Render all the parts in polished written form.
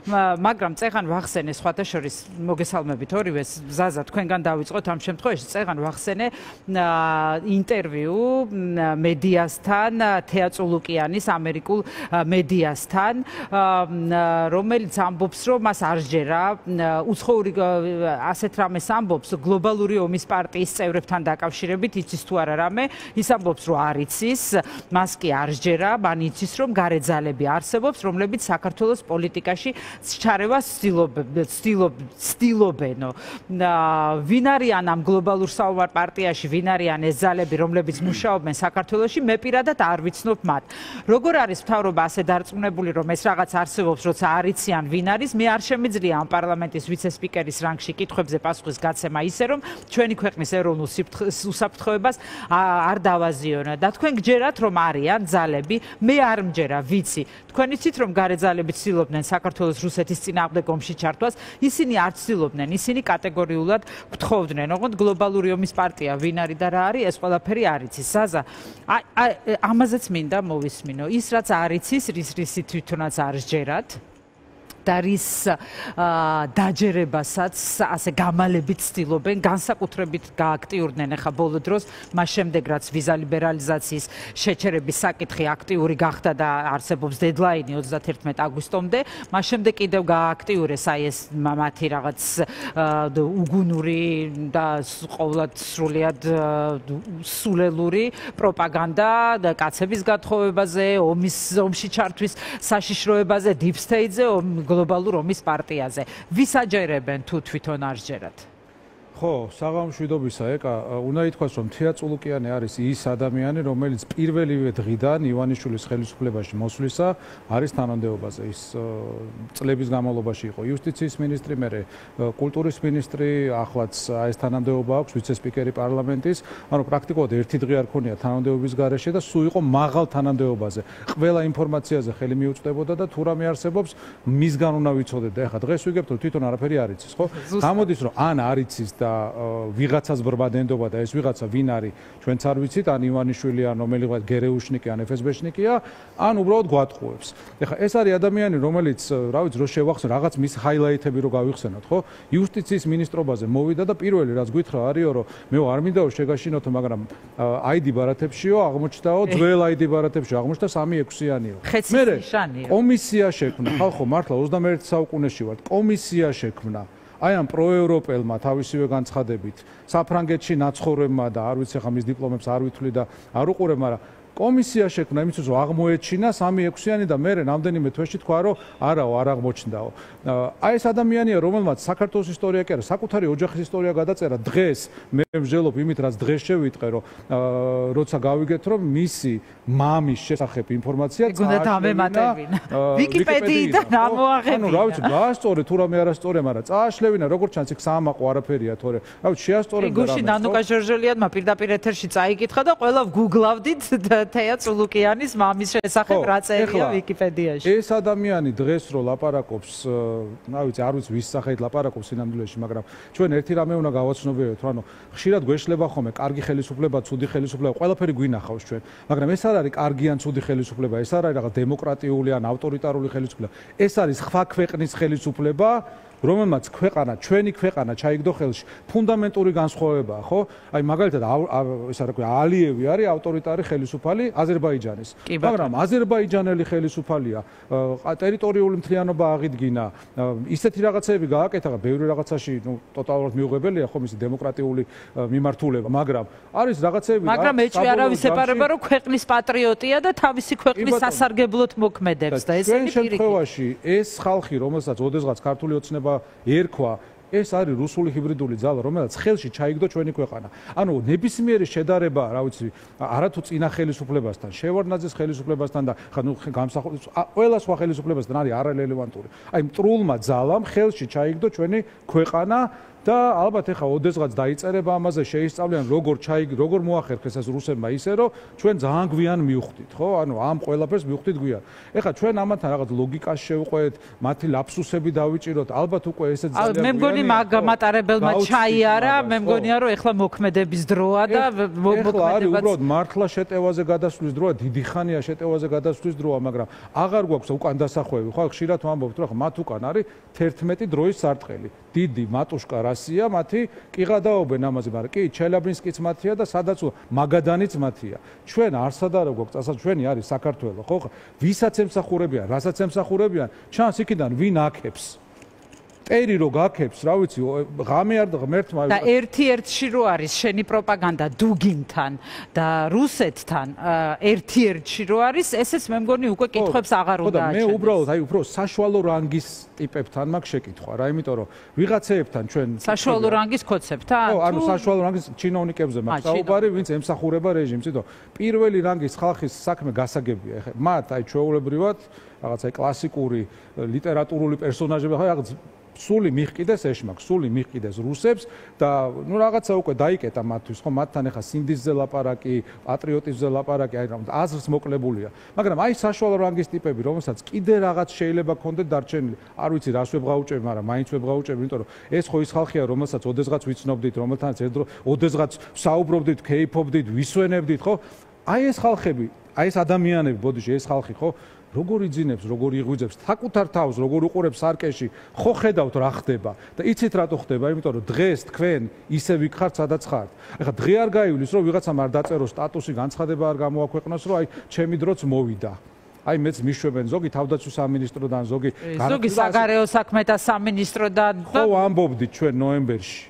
მაგრამ წეღან ვახსენე სხვათა შორის მოგესალმებით ორივეს ზაზა თქვენგან დავიწყოთ ამ შემთხვევაში წეღან ვახსენე ინტერვიუ მედიასთან თეაწულუკიანის ამერიკულ მედიასთან რომელიც ამბობს რომ მას არ სჯერა უცხოური ასეთ რამეს ამბობს გლობალური ომის პარტიის წევრებთან დაკავშირებით იცის თუ არა რამე ის ამბობს რომ არ იცის მას კი არ სჯერა მან იცის რომ გარე ძალები არსებობს რომლებიც საქართველოს პოლიტიკაში ჩარევას ცდილობენო ვინ არიან ამ გლობალურ საომარ პარტიაში ვინ არიან ეს ძალები რომლებიც მუშაობენ საქართველოში მე პირადად არ ვიცნობ მათ როგორ არის მთავრობა ასე დარწმუნებული რომ ეს რაღაც არსებობს როცა არ იციან ვინ არის მე არ შემიძლია ამ პარლამენტის ვიცე-სპიკერის რანგში კითხვებზე პასუხის გაცემა ისე რომ ჩვენი ქვეყნის ეროვნულ უსაფრთხოებას არ დავაზიანო და თქვენ გჯერათ რომ არიან ძალები მე არ მჯერა ვიცი თქვენ იცით რომ გარე ძალები ცდილობდნენ საქართველოს რუსეთის წინააღმდეგ ომში ჩართვას ისინი არ ცდილობდნენ ისინი კატეგორიულად გთხოვდნენ ოღონდ გლობალური ომის პარტია ვინ არის და რა არის ეს ყველაფერი არ იცის ზაზა ამაზეც მინდა მოვისმინო ის რაც არ იცის რისი თვითონაც არ სჯერათ და რის დაჯერებასაც ასე გამალებით ცდილობენ განსაკუთრებით გააქტიურდნენ ახლა ბოლო დროს მას შემდეგ რაც ვიზა ლიბერალიზაციის შეჩერების საკითხი აქტიური გახდა და არსებობს დედლაინი 31 აგვისტომდე მას შემდეგ კიდევ გააქტიურეს აი ეს მათი რაღაც უგუნური და ყოვლად სრულიად სულელური პროპაგანდა და კაცების გათხოვებაზე ომში ჩართვის საშიშროებაზე deep state-ზე გლობალურ ომის პარტიაზე. ვის აჯერებენ თუ თვითონ არ სჯერათ? ხო, საღამოშვიდობისა ეკა, უნდა ითქვას, რომ თეაწულუკიანი არის ის ადამიანი, რომელიც პირველივე დღიდან ივანიშვილის ხელისუფლებაში მოსვლისა არის თანამდებობაზე. ის წლების განმავლობაში იყო იუსტიციის მინისტრი, მერე კულტურის მინისტრი, ახლაც ეს თანამდებობა აქვს ვიცე-სპიკერი პარლამენტის, ანუ პრაქტიკულად ერთი დღე არ ქონია თანამდებობის გარეშე და სულ იყო მაღალ თანამდებობაზე. ყველა ინფორმაციაზე ხელი მიუწვდებოდა და თუ რამე არსებობს, მისგან უნდა ვიცოდეთ და ეხლა დღეს ვიგებთ, რომ თვითონ არაფერი არ იცის, ხო? გამოდის, რომ ან არ იცის და ვიღაცას ბრბადენდობა და ეს ვიღაცა ვინ არის ჩვენც არ ვიცით ან ივანიშვილი ან რომელიღაც გერეუშნიკი ან FSB-შნიკია ან უბრალოდ გვატყუებს. ეხლა ეს არის ადამიანი რომელიც რა ვიცი რო შევახსენო რაღაც მის ჰაილაითები რო გავიხსენოთ ხო იუსტიციის მინისტრობაზე მოვიდა და პირველი რაც გითხრა არისო რომ მე არ მინდაო შეგაშინოთო მაგრამ ID ბარათებშიო აღმოჩნდაო ძველ ID ბარათებში აღმოჩნდა 3-6-იანიო. მერე კომისია შექმნა ხალხო მართლა 21 საუკუნეში ვართ კომისია შექმნა აი ამ პროევროპელმა თავისივე განცხადებით საფრანგეთში ნაცხოვრებმა და არ ვიცი ხა მის დიპლომებს არ ვითვლი და არ უყურებ მაგრამ კომისია შექმნა იმისთვის რომ აღმოეჩინა 3-6-იანი და მე რამდენიმე თვეში თქვა რომ არაო არ აღმოჩნდაო. აი ეს ადამიანია რომელმაც საქართველოს ისტორია კი არა საკუთარი ოჯახის ისტორია გადაწერა დღეს მე მსჯელობ იმით რაც დღეს შევიტყე რომ როცა გავიგეთ რომ მისი მამის შესახებ ინფორმაცია წააშლევინა ვიკიპედიიდან ამოაღებინა. ანუ რა ვიცი გაასწორე თუ რამე არასწორია მაგრამ წააშლევინა როგორც ჩანს იქ საამაყო არაფერია თორე რა ვიცი შეასწორე და გუშინ ნანუკა ჟორჟელიანმა პირდაპირ ეთერში წაიკითხა და ყველა ვგუგლავდით თეაწულუკიანის მამის შესახებ რა წერია ვიკიპედიაში. ეს ადამიანი დღეს რო ლაპარაკობს, რა ვიცი, არ ვიცი ვის სახით ლაპარაკობს სინამდვილეში, მაგრამ ჩვენ ერთი რამე უნდა გავაცნობიეროთ, ანუ ხშირად გვეშლება ხოლმე კარგი ხელისუფლება, ცუდი ხელისუფლება, ყველაფერი გვინახავს ჩვენ, მაგრამ ეს არ არის კარგი ან ცუდი ხელისუფლება, ეს არ არის რაღაც დემოკრატიული ან ავტორიტარული ხელისუფლება. ეს არის სხვა ქვეყნის ხელისუფლება რომელმაც ქვეყანა, ჩვენი ქვეყანა ჩაიგდო ხელში. ფუნდამენტური განსხვავებაა, ხო? აი მაგალითად ისა რა ქვია, ალიევი არის ავტორიტარი ხელისუფალი აზერბაიჯანის. მაგრამ აზერბაიჯანელი ხელისუფალია, ტერიტორიული მთლიანობა აღიდგინა, ისეთი რაღაცები გააკეთა, ბევრი რაღაცაში, ნუ ტოტალურად მიუღებელია ხომ ის დემოკრატიული მიმართულება, მაგრამ არის რაღაცები მაგრამ ეჭვი არავის ეპარება, რომ ქვეყნის პატრიოტია და თავისი ქვეყნის სასარგებლოდ მოქმედებს და ესენი პირიქით. ჩვენ შემთხვევაში ეს ხალხი, რომელსაც ოდესღაც ქართული ოცნება ერქვა ეს არის რუსული ჰიბრიდული ძალა რომელიც ხელში ჩაიგდო ჩვენი ქვეყანა. ანუ ნებისმიერი შედარება, რა ვიცი, არათუ წინა ხელისუფლებასთან, შევარდნაძის ხელისუფლებასთან და ხა ყველა სხვა ხელისუფლებასთან არის არარელევანტური. აი მტრულმა ძალამ ხელში ჩაიგდო ჩვენი ქვეყანა და ალბათ ეხა ოდესღაც დაიწერება ამაზე შეისწავლიან როგორ მოახერხეს ეს რუსებმა ისე რომ ჩვენ ძალიან გვიან მივხვდით ხო ანუ ამ ყველაფერს მივხვდით გვიან ეხა ჩვენ ამათთან რაღაც ლოგიკას შევყვეთ მათი ლაფსუსები დავიჭიროთ ალბათ უკვე ესეც ძალიან მე მგონი მატარებელმა ჩაიარა მე მგონია რომ ეხლა მოქმედების დროა და მოქმედებაც უბრალოდ მართლა შეტევაზე გადასვლის დროა დიდი ხანია შეტევაზე გადასვლის დროა მაგრამ აღარ გვაქვს უკან დასახვევი ხო ხშირად ვამბობთ რომ მათ უკან არის 11 დროის სარტყელი დიდი მატუშკა რასია მათი კიღადაობენ ამაზე მაგრამ კი ჩელაბინსკიც მათია და სადაც მაგადანიც მათია ჩვენ არსად არა გვაქვს წასა ჩვენი არის საქართველო ხო ვისაც ემსახურებიან რასაც ემსახურებიან ჩანს იქიდან ვინ აქებს ტერი რო გაქებს რა ვიცი ღამე არ ღმერთმა და ერთ-ერთში რო არის შენი პროპაგანდა დუგინთან და რუსეთთან ერთ-ერთში რო არის ესეც მე მგონი უკვე კითხვებს აღარ უნდა აჩვენოს მე უბრალოდ აი უფრო საშუალო რანგის ტიპებთან მაქვს შეკითხვა რა იმიტომ რომ ვიღაცეებთან ჩვენ საშუალო რანგის კოცებთან ხო ანუ საშუალო რანგის ჩინოვნიკებზე მაქვს საუბარი ვინც ემსახურება რეჟიმს თვითონ პირველი რანგის ხალხის საქმე გასაგებია ეხლა მათ აი ჩვეულებრივად რაღაც აი კლასიკური ლიტერატურული პერსონაჟები ხო რაღაც სული მიხკიდეს ეშმაკს, სული მიხკიდეს რუსებს და ნუ რაღაცა უკვე დაიკეტა მათთვის, ხო, მათთან ახლა სინდისზე ლაპარაკი, პატრიოტიზმზე ლაპარაკი, აი რა აზრს მოკლებულია. მაგრამ აი საშუალო რანგის ტიპები, რომელსაც კიდე რაღაც შეიძლება ქონდეთ დარჩენილი, არ ვიცი რას ვებღაუჭები, მაგრამ მაინც ვებღაუჭები, იმიტომ რომ ეს ხო ის ხალხია, რომელსაც ოდესღაც ვიცნობდით, რომელთანაც ოდესღაც საუბრობდით, კეიფობდით, ვისვენებდით, ხო? აი ეს ხალხები, აი ეს ადამიანები, ბოდიში, ეს ხალხი, ხო? როგორ იძინებს, როგორ იღვიძებს, საკუთარ თავს, როგორ უყურებს სარკეში, ხო ხედავთ რა ხდება და იცით რატო ხდება, იმიტომ რომ დღეს თქვენ ისე ვიქხართ, სადაც ხართ. ეხლა დღე არ გაივლის, რომ ვიღაცამ არ დაწეროს სტატუსი, განცხადება არ გამოაქვეყნოს, რომ აი ჩემი დროც მოვიდა. აი მეც მიშვებენ ზოგი თავდაცვის სამინისტროდან, ზოგი საგარეო საქმეთა სამინისტროდან. ხო ამბობდით ჩვენ ნოემბერში.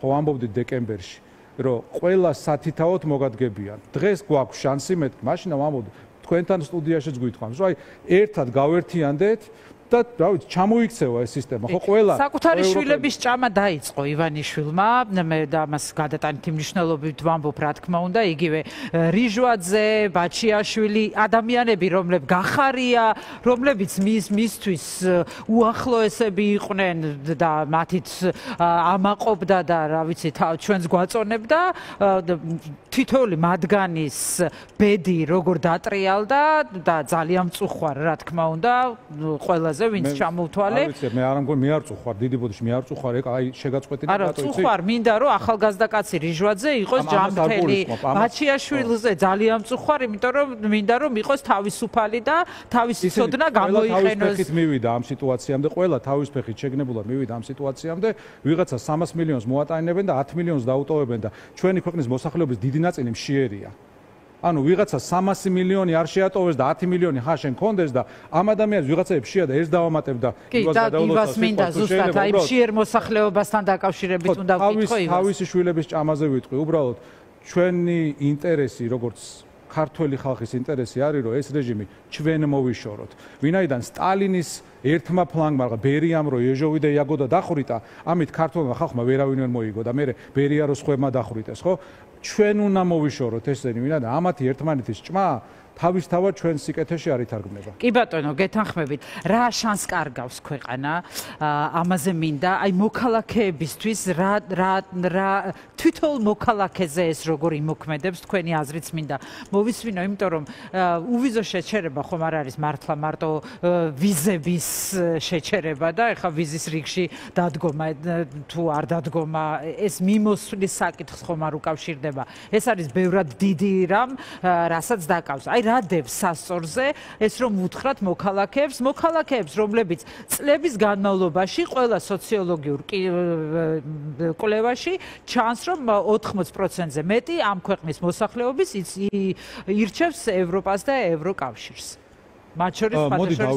ხო ამბობდით დეკემბერში, რომ ყველა სათითაოდ მოგადგებიან. დღეს გვაქვს შანსი მეთქ, მაშინ ვამბობდით თქვენთან სტუდიაშიც გვითხოვს, რომ აი ერთად გავერთიანდეთ და რა ვიცი, ჩამოიქცევა ეს სისტემა, ხო ყველა საკუთარი შვილების ჭამა დაიწყო ივანიშვილმა, მე და ამას გადატანითი მნიშვნელობით ვამბობ, რა თქმა უნდა, იგივე რიჟვაძე, ბაჩიაშვილი, ადამიანები, რომლებიც გახარია, რომლებიც მისთვის უახლოესები იყვნენ და მათით ამაყობდა და რა ვიცი, ჩვენს გვაწონებდა, თითოეული მათგანის ბედი როგორ დატრიალდა და ძალიან მწუხვარ, რა თქმა უნდა, ყველაზე ვინც ჩამოვთვალე. არ ვიცი, მე არ ამგონი, მე არ წუხვარ, დიდი ბოდიში, მე არ წუხვარ, აი შეგაწყვეტინე რატო იცი? არა, წუხვარ, მინდა რომ ახალგაზრდა კაცი რიჟვაძე იყოს ჯანმრთელი. ბაჩიაშვილზე ძალიან წუხვარ, იმიტომ რომ მინდა რომ იყოს თავისუფალი და თავისი ცოდნა გამოიყენოს. თავისფეხით მივიდა ამ სიტუაციამდე, ყველა თავისფეხით შეგნებულად მივიდა ამ სიტუაციამდე, ვიღაცა 300 მილიონს მოატანებენ და 10 მილიონს დაუტოვებენ და ჩვენი ქვეყნის მოსახლეობის დიდი ნაწილი მშიერია. ანუ ვიღაცა 300 მილიონი არ შეატოვეს და 10 მილიონი ხაშენ კონდეს და ამ ადამიანს ვიღაცაებს შეა და ეს დავამატებ და ივას გადავლოს მინდა ზუსტად აი მშიერ მოსახლეობასთან დაკავშირებით უნდა ვკითხო ივას. თავისი შვილების ჭამაზე ვიტყვი, უბრალოდ ჩვენი ინტერესი, როგორც ქართველი ხალხის ინტერესი არის, რომ ეს რეჟიმი ჩვენ მოვიშოროთ. ვინაიდან სტალინის ერთმა ფლანგმა, ბერიამ რო ეჟოვი და იაგოდა დახვრიტა, ამით ქართველმა ხალხმა ვერავინ ვერ მოიგო და მე ბერია რო სხვებმა დახვრიტეს, ხო? ჩვენ უნდა მოვიშოროთ ესენი, ვინაიდან ამათი ერთმანეთის ჭმა თავისთავად ჩვენ სიკეთეში არ ითარგმნება. კი ბატონო, გეთანხმებით. რა შანს კარგავს ქვეყანა? ამაზე მინდა, აი მოქალაქეებისთვის რა თვითონ მოქალაქეზე ეს როგორ იმოქმედებს თქვენი აზრიც მინდა მოვისმინო, იმიტომ რომ უვიზო შეჩერება ხომ არ არის მართლა მარტო ვიზების შეჩერება და ეხა ვიზის რიგში დადგომა თუ არ დადგომა ეს მიმოსვლის საკითხს ხომ არ უკავშირდება. ეს არის ბევრად დიდი რამ, რასაც დაკავს. აი რა დევს სასწორზე ეს რომ უთხრათ მოქალაქეებს, რომლებიც წლების განმავლობაში ყველა სოციოლოგიურ კვლევაში ჩანს, რომ 80%-ზე მეტი ამ ქვეყნის მოსახლეობის ირჩევს ევროპას და ევროკავშირს. მათ შორის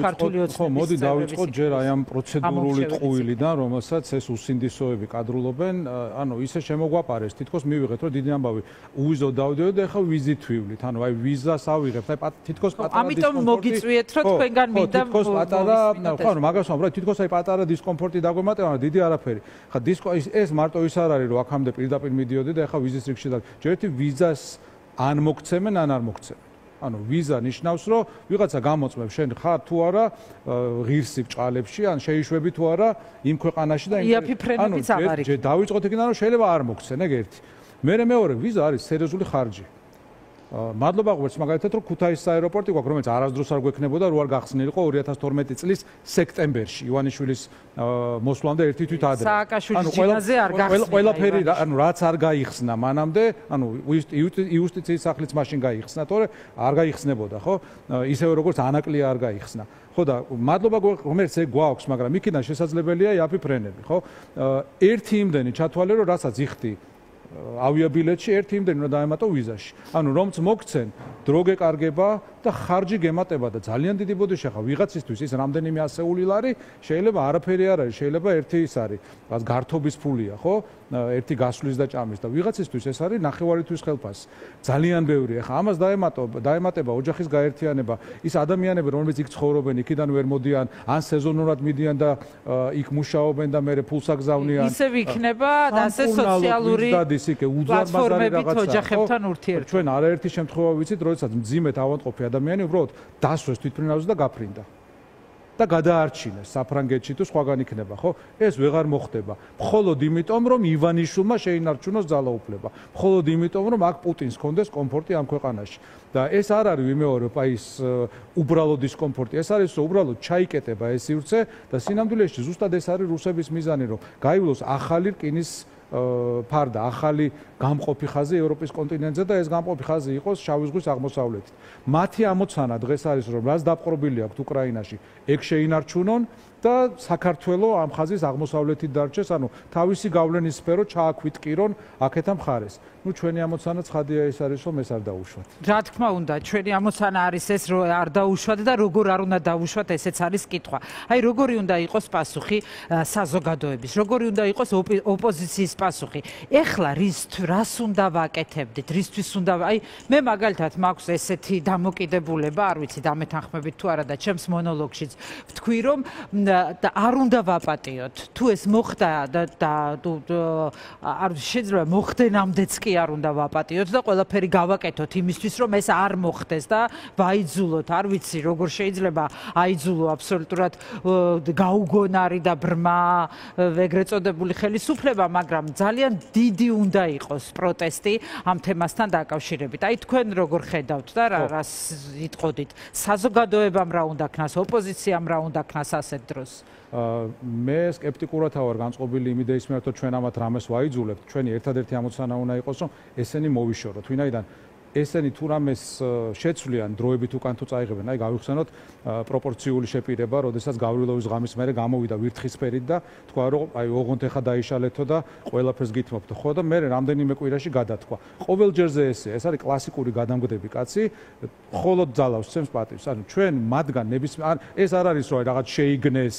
ქართული ოცნების ხო, მოდი დავიწყოთ ჯერ აი ამ პროცედურული ტყუილიდან, რომელსაც ეს უსინდისოები კადრულობენ, ანუ ისე შემოგვაპარეს, თითქოს მივიღეთ, რომ დიდი ამბავი უვიზოდ დავდიოდეთ და ახლა ვიზით ვივლით. ანუ აი ვიზას ავიღებთ, აი თითქოს პატარა დისკომფორტი. ამიტომ მოგიწვიეთ, რომ თქვენგან მინდა თითქოს პატარა, ხო, ანუ მაგას ვამბობ, თითქოს აი პატარა დისკომფორტი დაგვემატება, მაგრამ დიდი არაფერი. ხა ეს მარტო ის არ არის, რომ აქამდე პირდაპირ მიდიოდი და ახლა ვიზის რიგში და ჯერ ერთი ვიზას ან მოგცემენ, ან არ მოგცემენ. ანუ ვიზა ნიშნავს, რომ ვიღაცა გამოწმებს შენ ხარ თუ არა ღირსი ბჭყალებში, ან შეიშვები თუ არა იმ ქვეყანაში და იაფი ფრენებიც აღარ იქნება. დავიწყოთ იქიდან, რომ შეიძლება არ მოგცენ, ეგ ერთი. მეორე ვიზა არის სერიოზული ხარჯი. მადლობა ღმერთს მაგალითად რომ ქუთაისის აეროპორტი გვაქვს, რომელიც არასდროს არ გვექნებოდა, რო არ გახსნილიყო 2012 წლის სექტემბერში ივანიშვილის მოსვლამდე ერთი თვით ადრე. სააკაშვილის ჯინაზე არ გახსნილა. ყველაფერი ანუ რაც არ გაიხსნა მანამდე, ანუ იუსტიციის სახლიც მაშინ გაიხსნა, თორე არ გაიხსნებოდა, ხო? ისევე როგორც ანაკლია არ გაიხსნა. ხო და მადლობა ღმერთს ეგ გვაქვს, მაგრამ იქიდან შესაძლებელია იაფი ფრენები, ხო? ერთი იმდენი ჩათვალე, რომ რასაც იხდი ავიაბილეტში, ერთი იმდენი უნდა დაემატო ვიზაში. ანუ რომც მოგცენ, დრო გეკარგება და ხარჯი გემატება და ძალიან დიდი ბოდიში ხა ვიღაცისთვის ის რამდენიმე ასეული ლარი, შეიძლება არაფერი არ არის, შეიძლება ერთი ის არის, რაც გართობის ფულია, ხო? ერთი გასვლის და ჭამის და ვიღაცისთვის ეს არის ნახევარითვის ხელფასი. ძალიან ბევრია. ხა ამას დაემატება ოჯახის გაერთიანება, ის ადამიანები, რომლებიც იქ ცხოვრობენ, იქიდან ვერ მოდიან, ან სეზონურად მიდიან და იქ მუშაობენ და მერე ფულს აგზავნიან. ისევ იქნება და ასე სოციალური პლატფორმებით ოჯახებთან ურთიერთობა. ჩვენ არაერთი შემთხვევა ვიცით, როდესაც მძიმედ ავადმყოფი ადამიანი უბრალოდ დასვეს თვითმფრინავზე და გაფრინდა. და გადაარჩინეს საფრანგეთში თუ სხვაგან იქნება, ხო? ეს ვეღარ მოხდება. მხოლოდ იმიტომ, რომ ივანიშვილმა შეინარჩუნოს ძალაუფლება. მხოლოდ იმიტომ, რომ აქ პუტინს ჰქონდეს კომფორტი ამ ქვეყანაში. და ეს არ არის ვიმეორებ აი ეს უბრალოდ დისკომფორტი. ეს არის რომ უბრალოდ ჩაიკეტება ეს სივრცე და სინამდვილეში ზუსტად ეს არის რუსების მიზანი, რომ გაივლოს ახალი რკინის ფარდა, ახალი გამყოფი ხაზი ევროპის კონტინენტზე და ეს გამყოფი ხაზი იყოს შავი ზღვის აღმოსავლეთით. მათი ამოცანა დღეს არის, რომ რაც დაპყრობილი აქვს უკრაინაში, ეგ შეინარჩუნონ და საქართველოს ამ ხაზის აღმოსავლეთით დარჩეს, ანუ თავისი გავლენის სფერო ჩააქვიტკირონ აქეთა მხარეს. ნუ ჩვენი ამოცანა ცხადია ეს არის, რომ ეს არ დაუშვათ. რა თქმა უნდა, ჩვენი ამოცანა არის ეს, რომ არ დაუშვათ და როგორ არ უნდა დაუშვათ, ესეც არის კითხვა. აი, როგორი უნდა იყოს პასუხი საზოგადოების, როგორი უნდა იყოს ოპოზიციის პასუხი. ეხლა რას უნდა ვაკეთებდით, რისთვის უნდა, აი, მე მაგალითად მაქვს ესეთი დამოკიდებულება, არ ვიცი, დამეთანხმებით თუ არა და ჩემს მონოლოგშიც ვთქვი, რომ და არ უნდა ვაპატიოთ. თუ ეს მოხდა და არ შეიძლება მოხდენამდეც კი არ უნდა ვაპატიოთ და ყველაფერი გავაკეთოთ იმისთვის, რომ ეს არ მოხდეს და ვაიძულოთ. არ ვიცი, როგორ შეიძლება აიძულო აბსოლუტურად გაუგონარი და ბრმა ეგრეთ წოდებული ხელისუფლება, მაგრამ ძალიან დიდი უნდა იყოს პროტესტი ამ თემასთან დაკავშირებით. აი თქვენ როგორ ხედავთ და რას იტყოდით? საზოგადოებამ რა უნდა ქნას, ოპოზიციამ რა უნდა ქნას ასეთ დროს? მე სკეპტიკურად ვარ განწყობილი იმ იდეის მიმართ, რომ ჩვენ ამათ რამეს ვაიძულებთ. ჩვენი ერთადერთი ამოცანა უნდა იყოს, რომ ესენი მოვიშოროთ. ვინაიდან ესენი თუ რამეს შეცვლიან დროებით უკან თუ წაიღებენ, აი გავიხსენოთ პროპორციული შეპირება, როდესაც გავრილოვის ღამის მერე გამოვიდა ვირთხისფერით და თქვა, რომ აი ოღონდ ეხა დაიშალეთო და ყველაფერს გითმობთ, ხო და მე რამდენიმე კვირაში გადათქვა. ყოველ ჯერზე ეს არის კლასიკური გადამგდები კაცი, მხოლოდ ძალავს ცემს პატივს. ანუ ჩვენ მათგან ნებისმიერ ეს არ არის, რომ რაღაც შეიგნეს,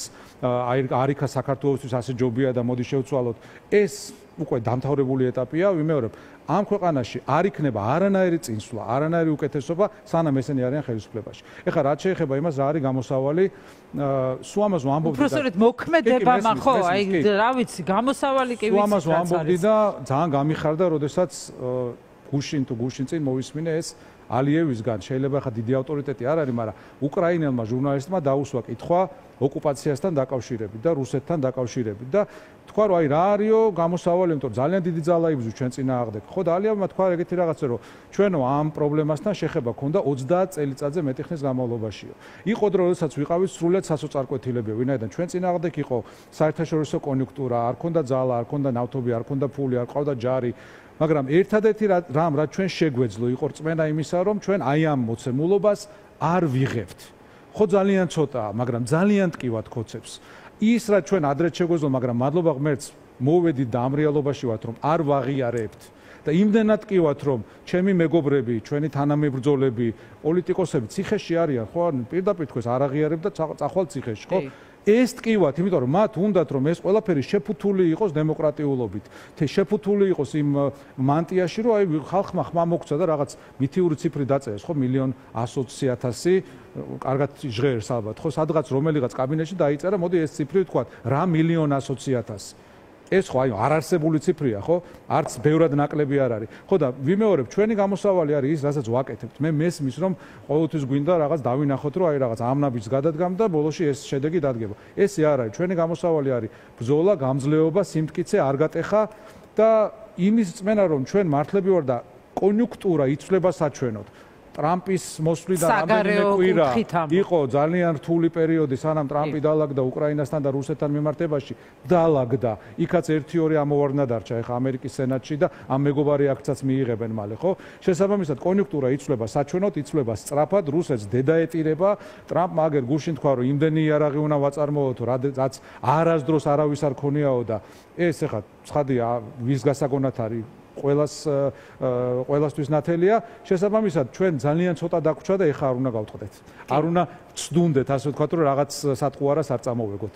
არიქა საქართველოსთვის ასე ჯობია და მოდი შევცვალოთ. ეს უკვე დამთავრებული ეტაპია, ვიმეორებ. ამ ქვეყანაში არ იქნება არანაირი წინსვლა, არანაირი უკეთესობა, სანამ ესენი არიან ხელისუფლებაში. ეხლა რაც შეეხება იმას, რა არის გამოსავალი, სულ ამას ვამბობდი და უბრალოდ მოქმედება ხო, აი რა ვიცი, გამოსავალი კი ვიცი. სულ ამას ვამბობდი და ძალიან გამიხარდა, როდესაც გუშინ წინ მოვისმინე ეს ალიევისგან, შეიძლება ხა დიდი ავტორიტეტი არ არის, მაგრამ უკრაინელმა ჟურნალისტმა დაუსვა კითხვა ოკუპაციასთან დაკავშირებით და რუსეთთან დაკავშირებით და თქვა, რომ აი რა არისო გამოსავალი, იმიტომ რომ ძალიან დიდი ძალა იბრძვის ჩვენ წინააღმდეგ. ხო და ალიევმა თქვა ეგეთი რაღაცა, რომ ჩვენო ამ პრობლემასთან შეხება ქონდა 30 წელიწადზე მეტი ხნის განმავლობაშიო. იყო დრო, როდესაც ვიყავით სრულიად სასოწარკვეთილები, ვინაიდან ჩვენ წინააღმდეგ იყო საერთაშორისო კონიუნქტურა, არ ქონდა ძალა, არ ქონდა ნავთობი, არ ქონდა ფული, არ ყავდა ჯარი. მაგრამ ერთადერთი რამ რაც ჩვენ შეგვეძლო იყო რწმენა იმისა, რომ ჩვენ აი ამ მოცემულობას არ ვიღებთ. ხო ძალიან ცოტაა, მაგრამ ძალიან ტკივად ხოცებს. ის რაც ჩვენ ადრე შეგვეძლო, მაგრამ მადლობა ღმერთს მოვედით და ამ რეალობაში ვართ, რომ არ ვაღიარებთ. და იმდენად ტკივად, რომ ჩემი მეგობრები, ჩვენი თანამებრძოლები, პოლიტიკოსები ციხეში არიან, ხო, პირდაპირ თქვენს არ აღიარებ და წახვალ ციხეში, ხო? ეს ტკივად, იმიტომ რომ მათ უნდათ რომ ეს ყველაფერი შეფუთული იყოს დემოკრატიულობით. შეფუთული იყოს იმ მანტიაში, რომ აი ხალხმა ხმა მოგცა და რაღაც მითიური ციფრი დაწერეს, ხო, 1,120,000, კარგად ჟღერს ალბათ, ხო, სადღაც რომელიღაც კაბინეტში დაიწერა, მოდი ეს ციფრი ვთქვათ, რა 1,120,000. ეს ხო აი არარსებული ციფრია, ხო? არც ბევრად ნაკლები არ არის. ხო და ვიმეორებ, ჩვენი გამოსავალი არის ის, რასაც ვაკეთებთ. მე მესმის, რომ ყოველთვის გვინდა რაღაც დავინახოთ, რომ აი რაღაც ამნაბიჯს გადადგამ და ბოლოში ეს შედეგი დადგება. ესე არ არის. ჩვენი გამოსავალი არის ბრძოლა, გამძლეობა, სიმტკიცე, არ გატეხა და იმის წმენა, რომ ჩვენ მართლები ვარ და კონიუნქტურა იცვლება საჩვენოდ. ტრამპის მოსვლიდან რამდენიმე კვირა იყო ძალიან რთული პერიოდი, სანამ ტრამპი დაალაგდა უკრაინასთან და რუსეთთან მიმართებაში, დაალაგდა. იქაც 1-2 ამოვარდნა დარჩა ეხა ამერიკის სენატში და ამ მეგობარი აქცაც მიიღებენ მალე, ხო? შესაბამისად, კონიუნქტურა იცვლება საჩვენოდ, იცვლება სწრაფად, რუსეთს დედაეტირება. ტრამპმა აგერ გუშინ თქვა, რომ იმდენი იარაღი უნდა ვაწარმოოთო, რაც არასდროს არავის არ ქონიაო და ეს ეხა ცხადია, ვის გასაგონად არის ყველასთვის ნათელია. შესაბამისად, ჩვენ ძალიან ცოტა დაგვრჩა და ეხა არ უნდა გავტყდეთ. არ უნდა ვცდუნდეთ, ასე ვთქვათ, რომ რაღაც სატყუარას არ წამოვეგოთ.